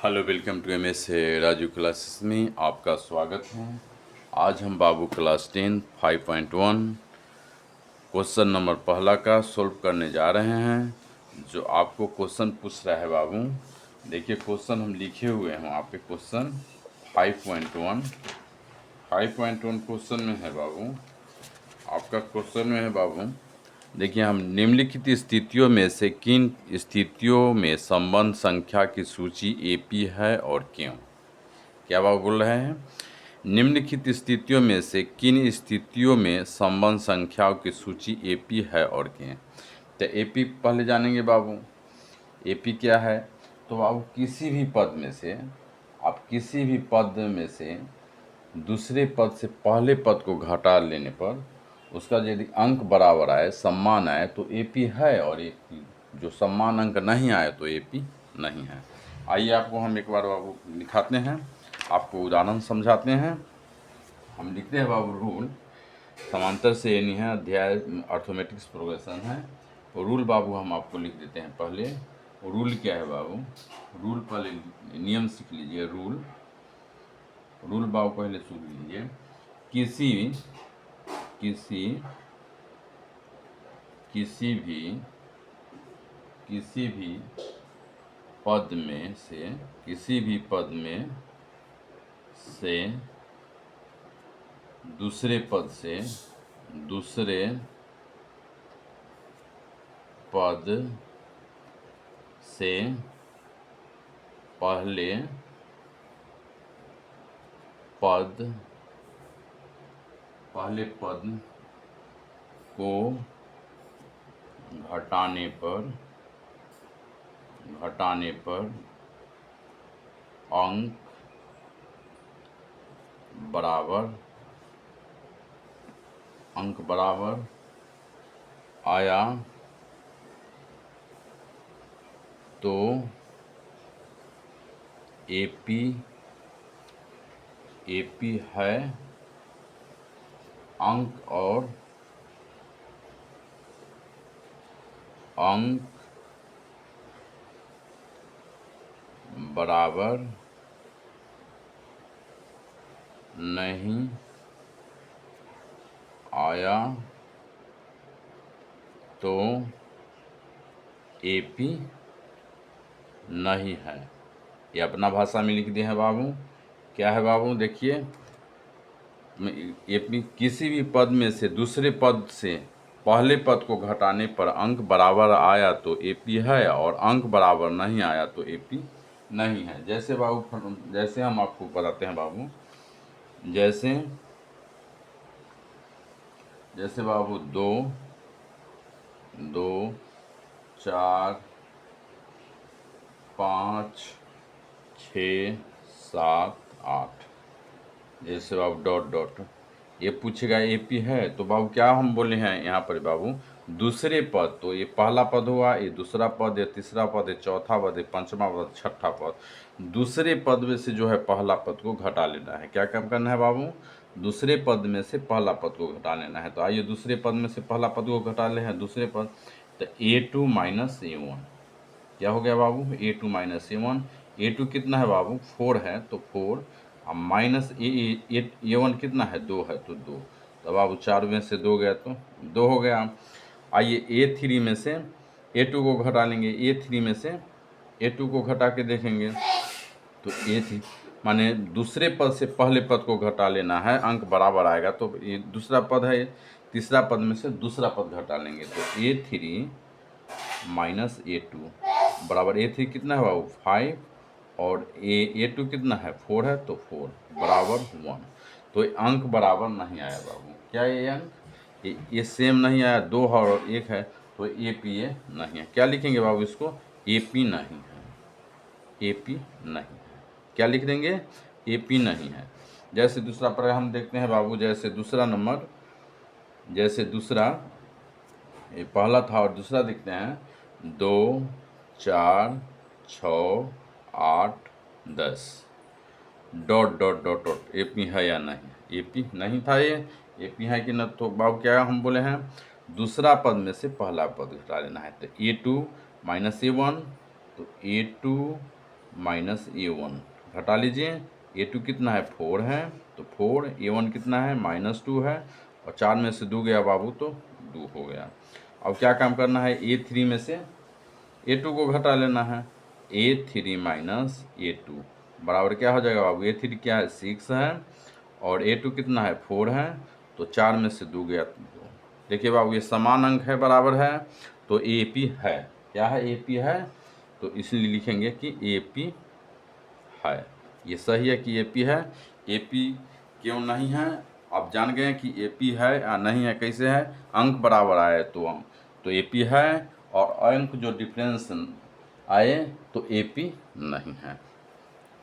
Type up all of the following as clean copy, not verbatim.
Hello, welcome to M S Raju classes में आपका स्वागत है। आज हम बाबू क्लास 10 5.1 क्वेश्चन नंबर पहला का सोल्व करने जा रहे हैं। जो आपको क्वेश्चन पूछ रहा है बाबू, देखिए क्वेश्चन हम लिखे हुए हैं वहाँ पे। क्वेश्चन 5.1 क्वेश्चन में है बाबू। आपका क्वेश्चन में है बाबू, देखिए हम निम्नलिखित स्थितियों में से किन स्थितियों में संबंध संख्या की सूची एपी है और क्यों। क्या बाबू बोल रहे हैं, निम्नलिखित स्थितियों में से किन स्थितियों में संबंध संख्याओं की सूची एपी है और क्यों। तो एपी पहले जानेंगे बाबू। एपी क्या है, तो बाबू किसी भी पद में से, आप किसी भी पद में से दूसरे पद से पहले पद को घटा लेने पर उसका यदि अंक बराबर आए, सम्मान आए, तो एपी है, और एपी जो सम्मान अंक नहीं आए तो एपी नहीं है। आइए आपको हम एक बार बाबू दिखाते हैं, आपको उदाहरण समझाते हैं। हम लिखते हैं बाबू रूल समांतर से यानी है अध्याय अर्थमेटिक्स प्रोग्रेशन है। तो रूल बाबू हम आपको लिख देते हैं पहले। रूल क्या है बाबू, रूल पहले नियम सीख लीजिए। रूल बाबू पहले सुन लीजिए। किसी भी पद में से दूसरे पद से पहले पद को घटाने पर अंक बराबर आया तो एपी है। अंक बराबर नहीं आया तो एपी नहीं है। ये अपना भाषा में लिख दिए हैं बाबू। क्या है बाबू, देखिए एपी किसी भी पद में से दूसरे पद से पहले पद को घटाने पर अंक बराबर आया तो एपी है, और अंक बराबर नहीं आया तो एपी नहीं है। जैसे बाबू, जैसे हम आपको बताते हैं बाबू, जैसे बाबू 2 2 4 5 6 7 8, जैसे बाबू डॉट डॉट ये पूछेगा एपी है, तो बाबू क्या हम बोले हैं यहाँ पर बाबू, दूसरे पद, तो ये पहला पद हुआ, ये दूसरा पद, ये तीसरा पद, ये चौथा पद, ये पांचवा पद, छठा पद। दूसरे पद में से जो है पहला पद को घटा लेना है। क्या काम करना है बाबू, दूसरे पद में से पहला पद को घटा लेना है। तो आइए दूसरे पद में से पहला पद को घटा ले हैं दूसरे पद, तो A2 माइनस A1 क्या हो गया बाबू, A2 माइनस A1। A2 कितना है बाबू, 4 है, तो 4, अब माइनस A1 कितना है, 2 है, तो 2। तो बाबू 4 में से 2 गया तो 2 हो गया। आइए A3 में से A2 को घटा लेंगे। A3 में से A2 को घटा के देखेंगे तो A3 माने दूसरे पद से पहले पद को घटा लेना है, अंक बराबर आएगा। तो ये दूसरा पद है, तीसरा पद में से दूसरा पद घटा लेंगे, तो A3 माइनस A2 बराबर A3 कितना है बाबू, 5, और A2 कितना है, 4 है, तो 4 बराबर 1। तो अंक बराबर नहीं आया बाबू। क्या ये अंक, ये सेम नहीं आया, 2 और 1 है, तो एपी ये नहीं है। क्या लिखेंगे बाबू इसको, एपी नहीं है, एपी नहीं है। क्या लिख देंगे, एपी नहीं है। जैसे दूसरा पर हम देखते हैं बाबू, जैसे दूसरा नंबर, जैसे दूसरा ये पहला था और दूसरा देखते हैं, 2 4 6 8 10 dot dot dot dot, AP है या नहीं, एपी नहीं था ये, एपी है कि न। तो बाबू क्या हम बोले हैं, दूसरा पद में से पहला पद घटा लेना है। तो A2 माइनस A1, तो A2 माइनस A1 घटा लीजिए। A2 कितना है 4 है, तो 4, A1 कितना है -2 है, और 4 में से 2 गया बाबू तो 2 हो गया। अब क्या काम करना है, A3 में से A2 को घटा लेना है। A3 माइनस A2 बराबर क्या हो जाएगा बाबू, A3 क्या है 6 है, और A2 कितना है 4 है, तो 4 में से 2 गया 2। देखिए बाबू ये समान अंक है, बराबर है, तो AP है। क्या है, AP है, तो इसलिए लिखेंगे कि AP है। ये सही है कि AP है। AP क्यों नहीं है, आप जान गए कि AP है या नहीं है, कैसे है, अंक बराबर आए तो AP है, और अंक जो डिफरेंस आए तो AP नहीं है।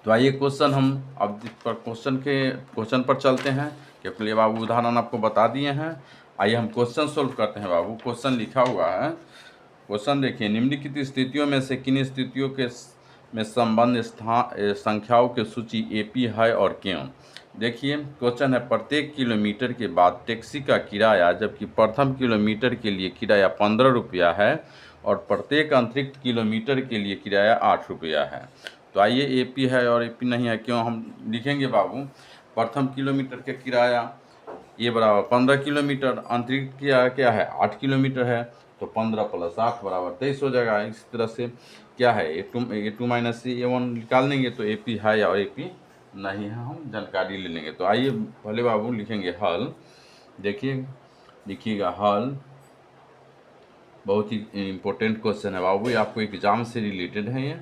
तो आइए क्वेश्चन हम अब पर क्वेश्चन पर चलते हैं, क्योंकि ये बाबू उदाहरण आपको बता दिए हैं। आइए हम क्वेश्चन सोल्व करते हैं बाबू। क्वेश्चन लिखा हुआ है, क्वेश्चन देखिए, निम्नलिखित स्थितियों में से किन स्थितियों के में संबंध संख्याओं की सूची AP है और क्यों। देखिए क्वेश्चन है, प्रत्येक किलोमीटर के बाद टैक्सी का किराया जबकि प्रथम किलोमीटर के लिए किराया 15 रुपया है, और प्रत्येक अतिरिक्त किलोमीटर के लिए किराया 8 रुपया है। तो आइए AP है और AP नहीं है क्यों, हम लिखेंगे बाबू। प्रथम किलोमीटर का किराया ये बराबर 15 किलोमीटर, अतिरिक्त क्या है 8 किलोमीटर है, तो 15 + 8 बराबर 23 हो जाएगा। इस तरह से क्या है, A2 माइनस A1 निकाल लेंगे, तो AP है या AP नहीं है, हम जानकारी ले लेंगे। तो आइए पहले बाबू लिखेंगे हल। देखिए लिखिएगा हल, बहुत ही इम्पोर्टेंट क्वेश्चन है बाबू, ये आपको एग्जाम से रिलेटेड है ये।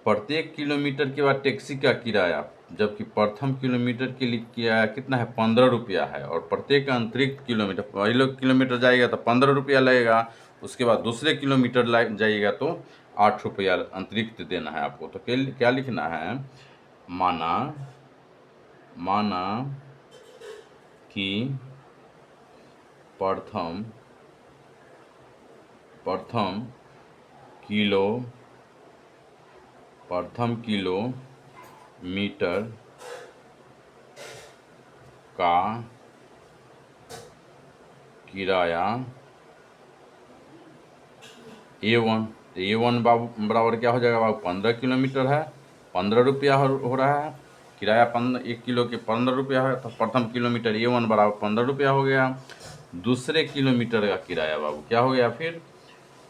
प्रत्येक किलोमीटर के बाद टैक्सी का किराया जबकि प्रथम किलोमीटर के लिए किराया कितना है 15 रुपया है, और प्रत्येक अतिरिक्त किलोमीटर, पहले किलोमीटर जाएगा तो 15 रुपया लगेगा, उसके बाद दूसरे किलोमीटर जाइएगा तो 8 रुपया अतिरिक्त देना है आपको। तो क्या लिखना है, माना कि प्रथम किलोमीटर का किराया A1, तो A1 बाबू बराबर क्या हो जाएगा बाबू, 15 किलोमीटर है, 15 रुपया हो रहा है, किराया 1 किलो के 15 रुपया है, तो प्रथम किलोमीटर A1 बराबर 15 रुपया हो गया। दूसरे किलोमीटर का किराया बाबू क्या हो गया, फिर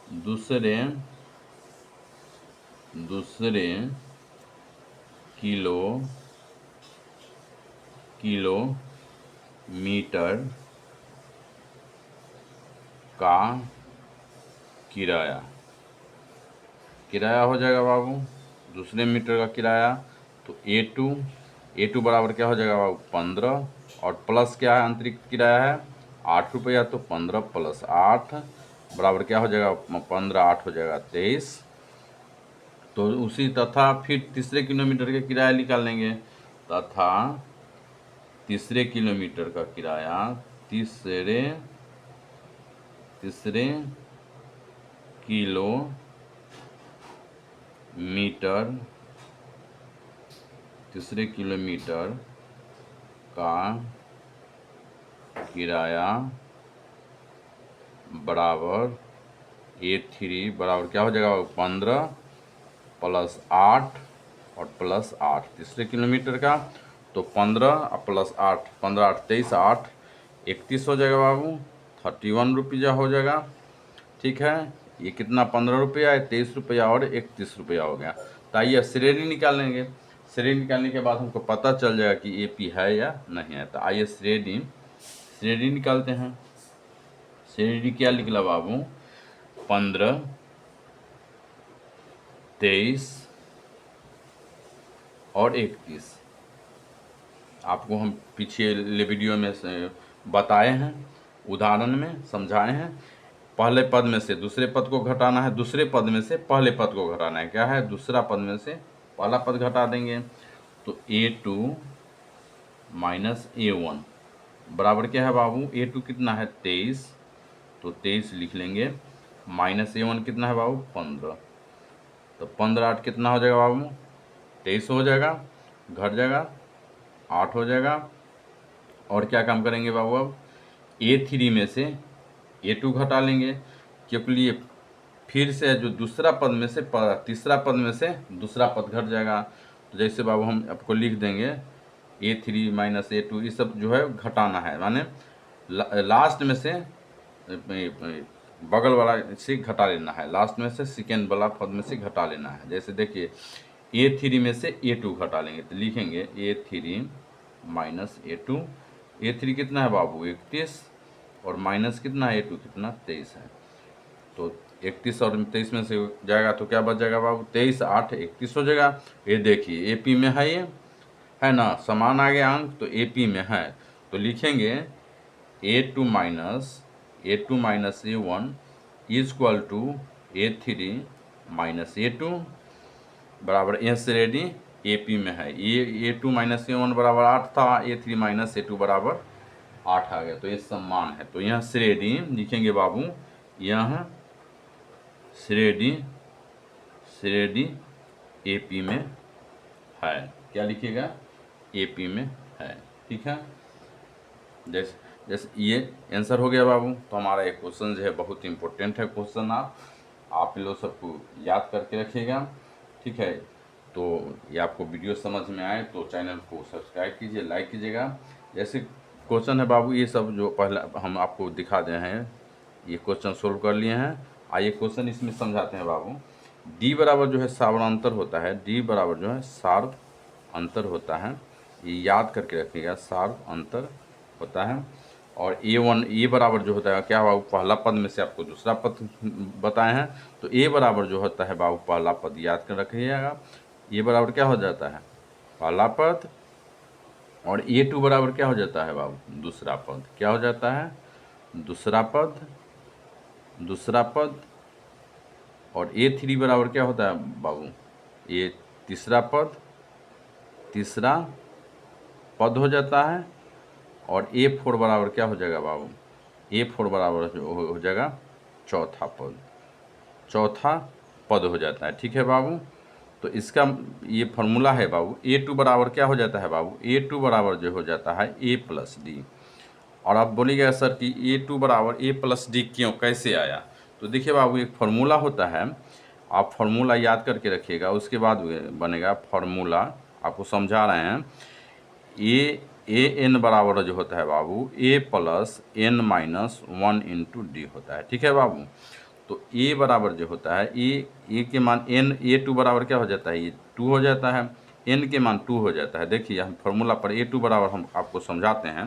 दूसरे किलोमीटर का किराया हो जाएगा बाबू, दूसरे मीटर का किराया, तो A2 बराबर क्या हो जाएगा बाबू 15, और प्लस क्या है अतिरिक्त किराया है 8 रुपया, तो 15 + 8 बराबर क्या हो जाएगा 15, 8 हो जाएगा 23। तो उसी तथा फिर तीसरे किलोमीटर का किराया निकाल लेंगे, तथा तीसरे किलोमीटर का किराया तीसरे किलोमीटर का किराया बराबर A3 बराबर क्या हो जाएगा 15 + 8 और +8 तीसरे किलोमीटर का, तो 15 + 8, 15 8 23, 8 31 हो जाएगा बाबू, 31 रुपया हो जाएगा। ठीक है, ये कितना 15 रुपया है, 23 रुपया और 31 रुपया हो गया। तो आइए श्रेणी निकालेंगे। श्रेणी निकालने के बाद हमको पता चल जाएगा कि AP है या नहीं है। तो आइए श्रेणी निकालते हैं। श्रेणी क्या निकला बाबू, 15, 23 और 31। आपको हम पिछले वीडियो में से बताए हैं, उदाहरण में समझाए हैं। पहले पद में से दूसरे पद को घटाना है, दूसरे पद में से पहले पद को घटाना है। क्या है, दूसरा पद में से पहला पद घटा देंगे, तो A2 माइनस A1 बराबर क्या है बाबू, A2 कितना है 23, तो 23 लिख लेंगे, माइनस A1 कितना है बाबू 15, तो 15 8 कितना हो जाएगा बाबू 23 हो जाएगा, घट जाएगा 8 हो जाएगा। और क्या काम करेंगे बाबू, अब A3 में से A2 घटा लेंगे, क्योंकि ये फिर से जो दूसरा पद में से तीसरा पद में से दूसरा पद घट जाएगा। तो जैसे बाबू हम आपको लिख देंगे A3 माइनस A2, ये सब जो है घटाना है, माने लास्ट में से बगल वाला से घटा लेना है, लास्ट में से सेकेंड वाला पद में से घटा लेना है। जैसे देखिए A3 में से A2 घटा लेंगे तो लिखेंगे A3 माइनस A2। A3 कितना है बाबू 31, और माइनस कितना है A2 कितना 23 है। तो 31 और 23 में से जाएगा तो क्या बच जाएगा बाबू 23 8 31 हो जाएगा। ये देखिए AP में है, ये है ना, समान आ गया अंक, तो AP में है। तो लिखेंगे A2 minus A1 is equal to A3 minus A2 बराबर एस रेडी AP में है। ये A2 माइनस A1 बराबर 8 था, A3 माइनस A2 बराबर 8 आ गया, तो ये समान है। तो यहाँ श्रेणी लिखेंगे बाबू, यहाँ श्रेणी AP में है। क्या लिखिएगा AP में है, ठीक है। जैसे जैसे ये आंसर हो गया बाबू। तो हमारा एक क्वेश्चन जो है बहुत इंपॉर्टेंट है क्वेश्चन, आप लोग सबको याद करके रखिएगा, ठीक है। तो ये आपको वीडियो समझ में आए तो चैनल को सब्सक्राइब कीजिए, लाइक कीजिएगा। जैसे क्वेश्चन है बाबू, ये सब जो पहला हम आपको दिखा दे हैं, ये क्वेश्चन सोल्व कर लिए हैं। आइए क्वेश्चन इसमें समझाते हैं बाबू। D बराबर जो है सार्वअंतर होता है, D बराबर जो है सार्व अंतर होता है, ये याद करके रखिएगा, सार्व अंतर होता है। और A1 A बराबर जो होता है क्या बाबू, पहला पद में से आपको दूसरा पद बताए हैं, तो A बराबर जो होता है बाबू पहला पद याद कर रखिएगा। A बराबर क्या हो जाता है पहला पद, और A2 बराबर क्या हो जाता है बाबू दूसरा पद, क्या हो जाता है दूसरा पद। और A3 बराबर क्या होता है बाबू, ये तीसरा पद हो जाता है। और A4 बराबर क्या हो जाएगा बाबू, A4 बराबर जो हो जाएगा चौथा पद हो जाता है, ठीक है बाबू। तो इसका ये फॉर्मूला है बाबू, A2 बराबर क्या हो जाता है बाबू, A2 बराबर जो हो जाता है A प्लस डी। और आप बोलिएगा सर कि A2 बराबर A प्लस डी क्यों, कैसे आया। तो देखिए बाबू एक फार्मूला होता है, आप फार्मूला याद करके रखिएगा, उसके बाद बनेगा फार्मूला। आपको समझा रहे हैं, A n बराबर जो होता है बाबू A plus n minus 1 into D होता है, ठीक है बाबू। तो A बराबर जो होता है A के मान n, A2 बराबर क्या हो जाता है, ये 2 हो जाता है, n के मान 2 हो जाता है। देखिए हम फार्मूला पर A2 बराबर हम आपको समझाते हैं,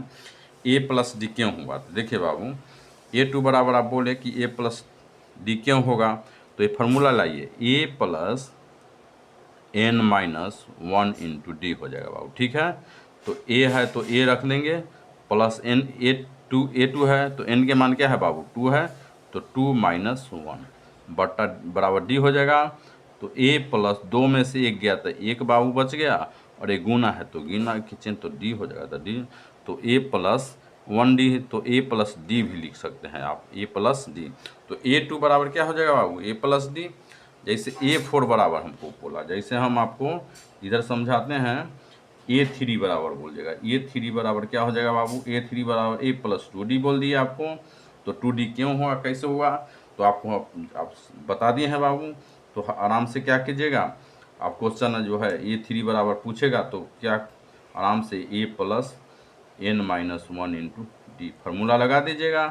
A प्लस डी क्यों हुआ। तो देखिए बाबू A2 बराबर आप बोले कि A प्लस डी क्यों होगा, तो ये फार्मूला लाइए, A plus n minus 1 into D हो जाएगा बाबू, ठीक है। तो A है तो A रख लेंगे, प्लस n A2 है तो n के मान क्या है बाबू 2 है, तो 2 माइनस 1 बटा बराबर डी हो जाएगा। तो A प्लस 2 में से 1 गया तो 1 बाबू बच गया, और एक गुना है तो गुना की चिन्ह तो डी हो जाएगा, तो डी। तो A प्लस 1D, तो A प्लस डी भी लिख सकते हैं आप, A प्लस डी। तो A2 बराबर क्या हो जाएगा बाबू A प्लस डी। जैसे A4 बराबर हमको बोला, जैसे हम आपको इधर समझाते हैं, A3 बराबर बोलिएगा, A3 बराबर क्या हो जाएगा बाबू, A3 बराबर A प्लस 2D बोल दिए आपको। तो 2D क्यों हुआ, कैसे हुआ, तो आपको आप बता दिए हैं बाबू। तो आराम से क्या कीजिएगा, आप क्वेश्चन जो है A3 बराबर पूछेगा तो क्या आराम से A plus n minus 1 into D formula लगा दीजिएगा।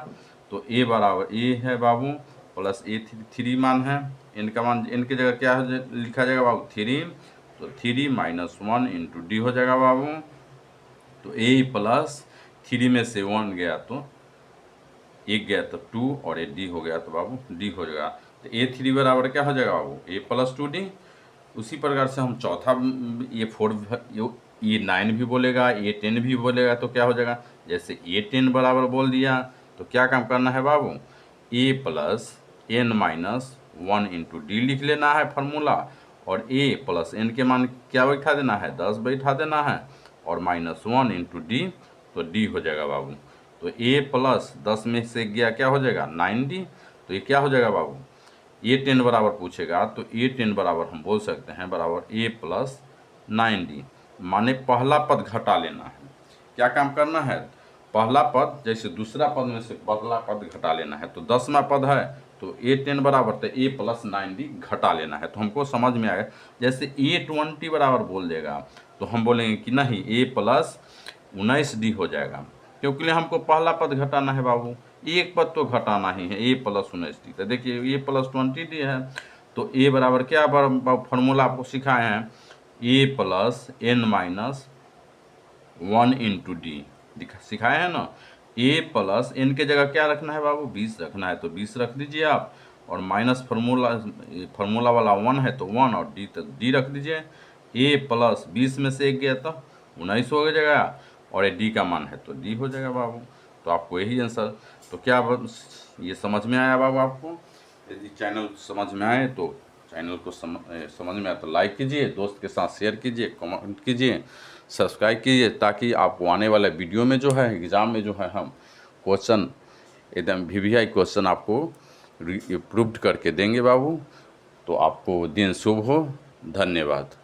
तो A बराबर A है बाबू प्लस A3 मान है, n का मान n की जगह क्या लिखा जाएगा बाबू 3, तो 3 माइनस 1 इंटू डी हो जाएगा बाबू। तो A प्लस 3 में से 1 गया तो 1 गया तो 2, और D हो गया तो बाबू D हो जाएगा। तो A3 बराबर क्या हो जाएगा बाबू A प्लस 2D। उसी प्रकार से हम चौथा ये 9 भी बोलेगा, A10 भी बोलेगा, तो क्या हो जाएगा, जैसे A10 बराबर बोल दिया तो क्या काम करना है बाबू A plus n minus 1 into D लिख लेना है फार्मूला, और A प्लस n के मान क्या बैठा देना है 10 बैठा देना है, और माइनस 1 इंटू डी, तो D हो जाएगा बाबू। तो A प्लस 10 में से गया क्या हो जाएगा 9D, तो ये क्या हो जाएगा बाबू A10 बराबर पूछेगा तो A10 बराबर हम बोल सकते हैं बराबर A प्लस 9D, माने पहला पद घटा लेना है। क्या काम करना है, पहला पद जैसे दूसरा पद में से पहला पद घटा लेना है। तो 10वां पद है तो A10 बराबर तो A प्लस 9D घटा लेना है। तो हमको समझ में आएगा, जैसे A20 बराबर बोल देगा तो हम बोलेंगे कि नहीं A प्लस 19D हो जाएगा, क्योंकि हमको पहला पद घटाना है बाबू, एक पद तो घटाना ही है, A प्लस 19D। तो देखिए A प्लस 20D है, तो A बराबर क्या फॉर्मूला आपको सिखाए हैं, A plus N minus 1 into D सिखाए हैं ना। A प्लस N के जगह क्या रखना है बाबू, 20 रखना है, तो 20 रख दीजिए आप, और माइनस फार्मूला वाला 1 है तो 1, और डी तो डी रख दीजिए। A प्लस 20 में से 1 गया तो 19 हो जाएगा, और ये डी का मान है तो डी हो जाएगा बाबू। तो आपको यही आंसर। तो क्या ये समझ में आया बाबू आपको? यदि चैनल समझ में आए तो चैनल को समझ में आए तो लाइक कीजिए, दोस्त के साथ शेयर कीजिए, कमेंट कीजिए, सब्सक्राइब कीजिए, ताकि आपको आने वाले वीडियो में जो है एग्ज़ाम में जो है हम क्वेश्चन एकदम VVI क्वेश्चन आपको प्रूव्ड करके देंगे बाबू। तो आपको दिन शुभ हो, धन्यवाद।